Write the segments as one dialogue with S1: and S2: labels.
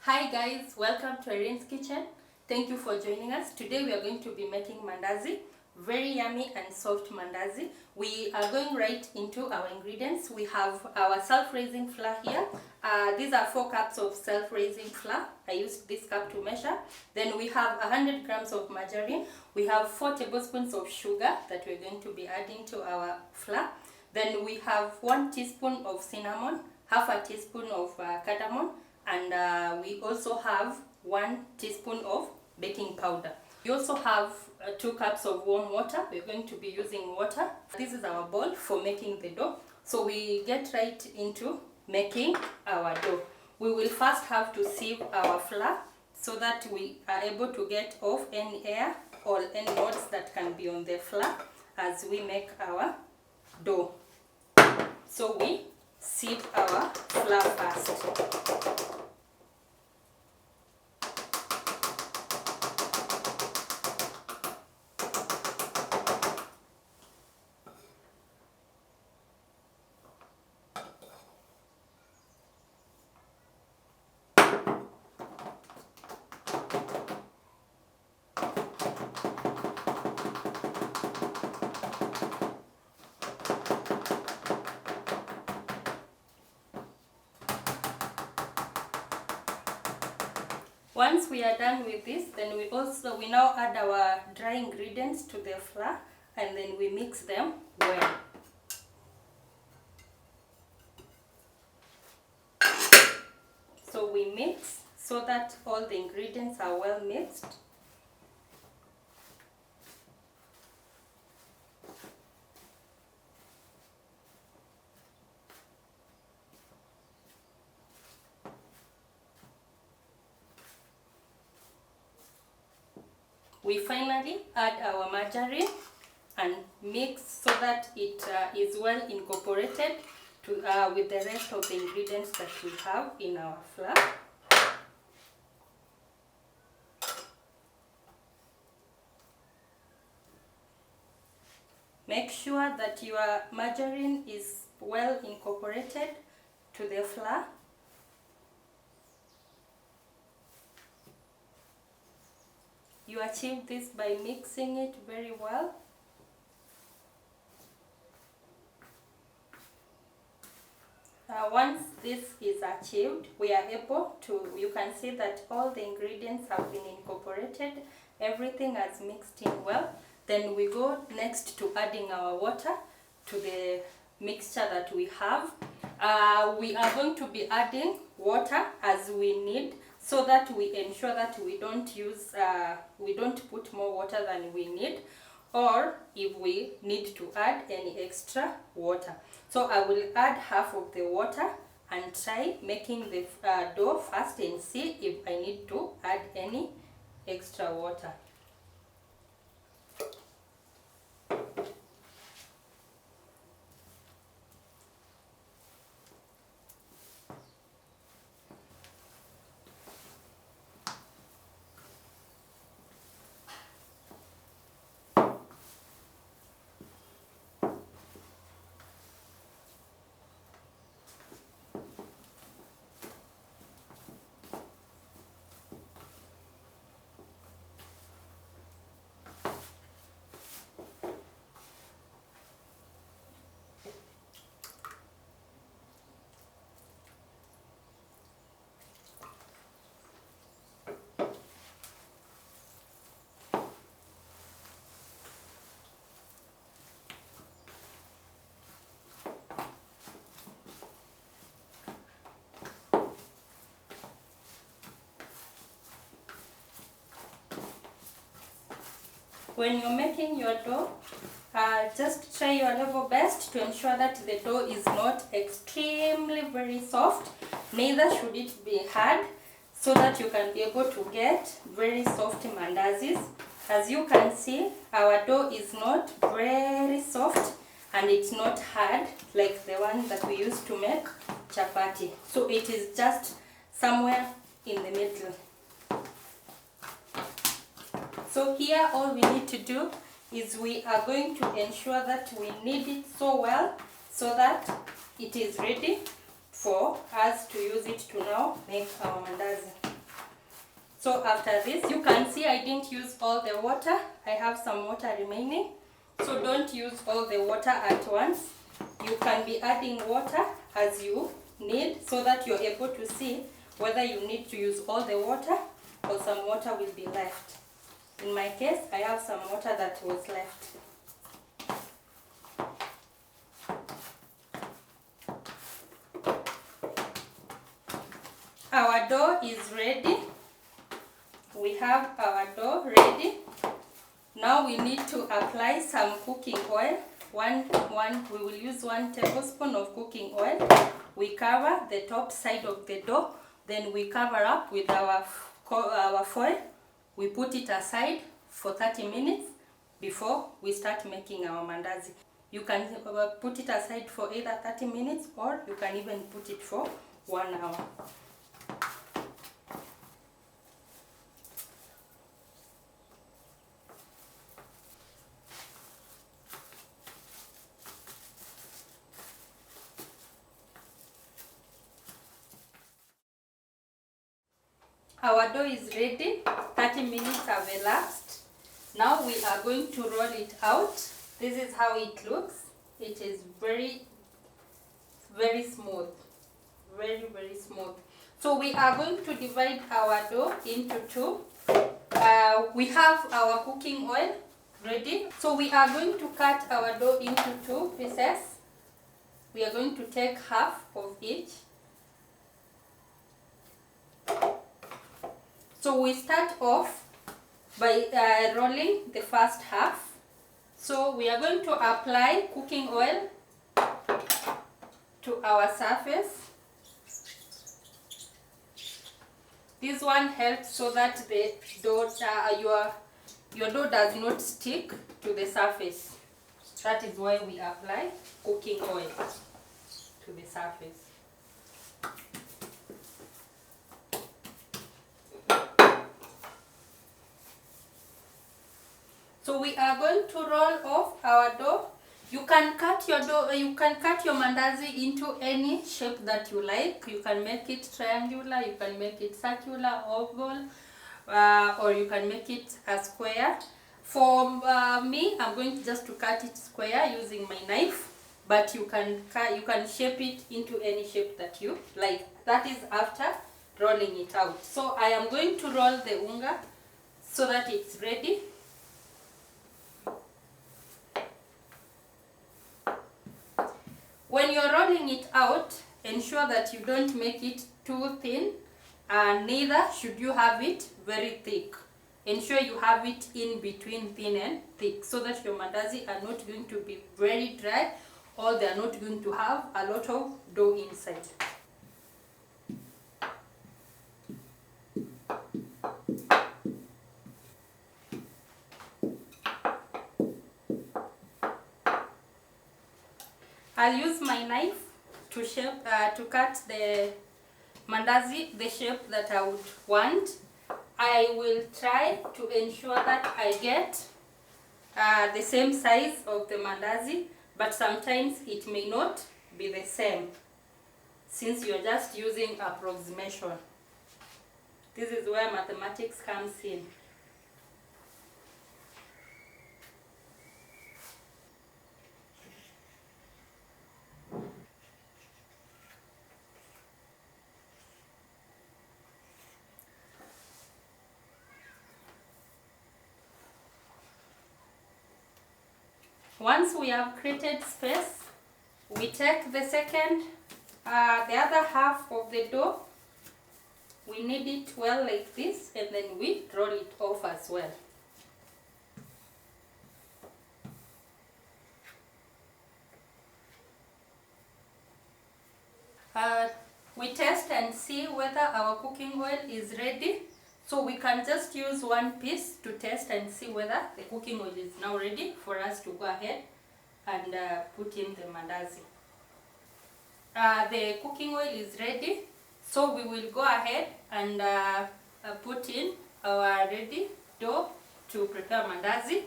S1: Hi guys, welcome to Irene's Kitchen. Thank you for joining us. Today we are going to be making mandazi, very yummy and soft mandazi. We are going right into our ingredients. We have our self-raising flour here. These are 4 cups of self-raising flour. I used this cup to measure. Then we have 100 grams of margarine. We have 4 tablespoons of sugar that we're going to be adding to our flour. Then we have 1 teaspoon of cinnamon, half a teaspoon of cardamom, and we also have 1 teaspoon of baking powder. We also have 2 cups of warm water. We're going to be using water. This is our bowl for making the dough. So we get right into making our dough. We will first have to sieve our flour so that we are able to get off any air or any knots that can be on the flour as we make our dough. So we sieve our flour first. Once we are done with this, then we now add our dry ingredients to the flour and then we mix them well. So we mix so that all the ingredients are well mixed. We finally add our margarine and mix so that it is well incorporated with the rest of the ingredients that we have in our flour. Make sure that your margarine is well incorporated to the flour. You achieve this by mixing it very well. Once this is achieved, we are able to, you can see that all the ingredients have been incorporated, everything has mixed in well. Then we go next to adding our water to the mixture that we have. We are going to be adding water as we need, so that we ensure that we don't put more water than we need, or if we need to add any extra water. So I will add half of the water and try making the dough first and see if I need to add any extra water. When you're making your dough, just try your level best to ensure that the dough is not extremely very soft, neither should it be hard, so that you can be able to get very soft mandazis. As you can see, our dough is not very soft and it's not hard like the one that we used to make chapati. So it is just somewhere in the middle. So here all we need to do is we are going to ensure that we knead it so well so that it is ready for us to use it to now make our mandazi. So after this, you can see I didn't use all the water. I have some water remaining. So don't use all the water at once. You can be adding water as you need so that you're able to see whether you need to use all the water or some water will be left. In my case, I have some water that was left. Our dough is ready. We have our dough ready. Now we need to apply some cooking oil. We will use 1 tablespoon of cooking oil. We cover the top side of the dough. Then we cover up with our foil. We put it aside for 30 minutes before we start making our mandazi. You can put it aside for either 30 minutes or you can even put it for 1 hour. Our dough is ready. 30 minutes have elapsed. Now we are going to roll it out. This is how it looks. It is very smooth. Very smooth. So we are going to divide our dough into 2. We have our cooking oil ready. So we are going to cut our dough into 2 pieces. We are going to take half of each. So we start off by rolling the first half. So we are going to apply cooking oil to our surface. This one helps so that the dough, your dough does not stick to the surface. That is why we apply cooking oil to the surface. So we are going to roll off our dough. You can cut your dough, you can cut your mandazi into any shape that you like. You can make it triangular, you can make it circular, oval, or you can make it a square. For me, I'm going just to cut it square using my knife, but you can shape it into any shape that you like. That is after rolling it out. So I am going to roll the unga so that it's ready. When you're rolling it out, ensure that you don't make it too thin, and neither should you have it very thick. Ensure you have it in between thin and thick so that your mandazi are not going to be very dry or they are not going to have a lot of dough inside. I'll use my knife to cut the mandazi the shape that I would want. I will try to ensure that I get the same size of the mandazi, but sometimes it may not be the same since you're just using approximation. This is where mathematics comes in. Once we have created space, we take the other half of the dough. We knead it well like this, and then we roll it off as well. We test and see whether our cooking oil is ready. So we can just use one piece to test and see whether the cooking oil is now ready for us to go ahead and put in the mandazi. The cooking oil is ready, so we will go ahead and put in our ready dough to prepare mandazi.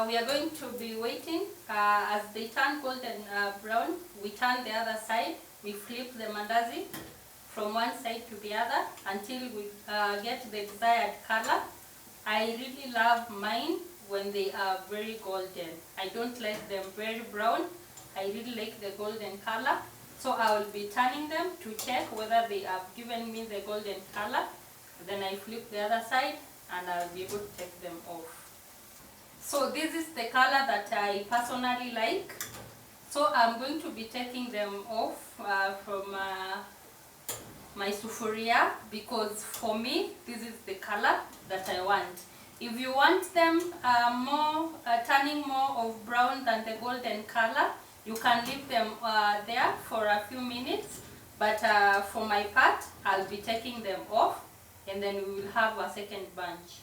S1: We are going to be waiting as they turn golden brown. We turn the other side. We flip the mandazi from one side to the other until we get the desired color. I really love mine when they are very golden. I don't like them very brown. I really like the golden color. So I will be turning them to check whether they have given me the golden color. Then I flip the other side and I'll be able to take them off. So this is the color that I personally like. So I'm going to be taking them off from my sufuria, because for me this is the color that I want. If you want them turning more of brown than the golden color, you can leave them there for a few minutes, but for my part I'll be taking them off and then we will have a second bunch.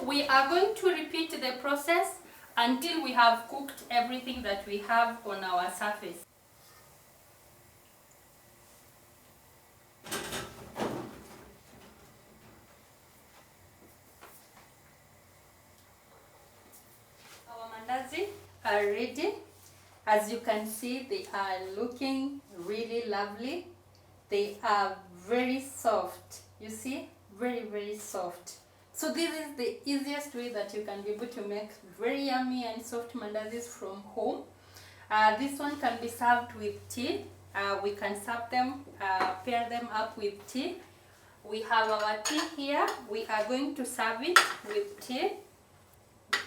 S1: We are going to repeat the process until we have cooked everything that we have on our surface. Our mandazi are ready. As you can see, they are looking really lovely. They are very soft. You see? Very soft. So this is the easiest way that you can be able to make very yummy and soft mandazis from home. This one can be served with tea. We can serve them, pair them up with tea. We have our tea here. We are going to serve it with tea.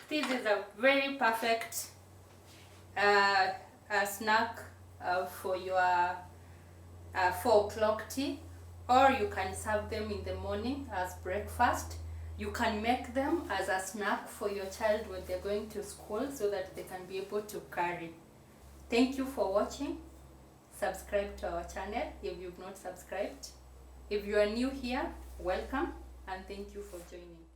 S1: This is a very perfect snack for your 4 o'clock tea, or you can serve them in the morning as breakfast. You can make them as a snack for your child when they're going to school so that they can be able to carry. Thank you for watching. Subscribe to our channel if you've not subscribed. If you are new here, welcome and thank you for joining.